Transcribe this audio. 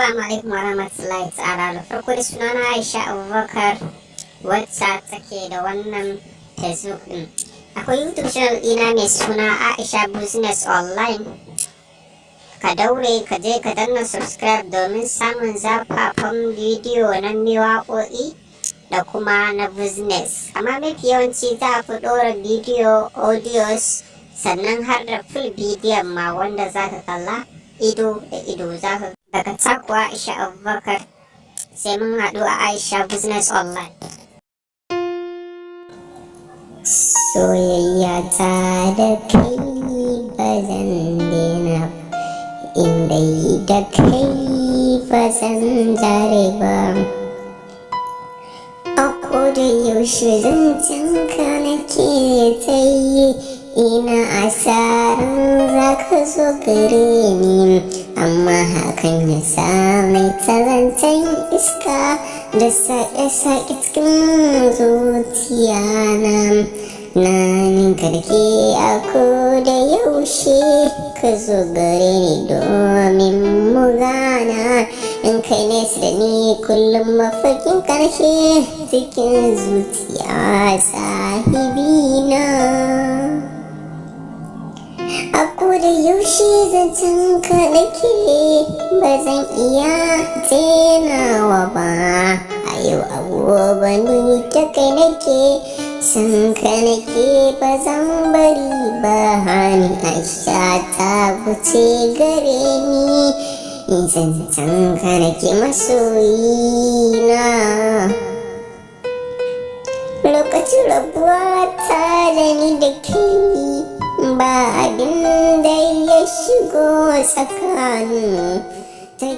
Assalamu alaikum warahmatullahi ta'ala. Da farko da sunana Aisha Abubakar wacce take da wannan Facebook din. Akwai YouTube channel ɗina mai suna Aisha Business Online. Ka daure ka je ka danna subscribe domin samun zafafan bidiyo na waƙoƙi da kuma na business. Amma mafi yawanci za a fi ɗora bidiyo, audios, sannan har da full bidiyon ma wanda za ka kalla ido da ido za ka daga takuwa Aisha Abubakar. Sai mun haɗu a Aisha Business Online. Soyayya ta da kai ba zan daina, inda da kai ba zan zare ba. A koda yaushe zancen ka nake ta yi, ina asaran za ka zo gare ni, amma hakan ya sa mai zancen iska da saƙe-saƙe cikin zuciya na garke a koda yaushe ka zo gare ni domin mu gana. In kai nesa da ni kullum mafarkin ƙarshe cikin zuciya sahibina. A koda yaushe zancen ka nake ba zan iya denawa ba. A yau a gobe ni ta kai nake, san ka nake ba zan bari ba. Hani Aisha ta wuce gare ni, zancen ka nake masoyina. Lokacin rabuwa ta da ni da kai ba abin da ya shigo tsakanin ta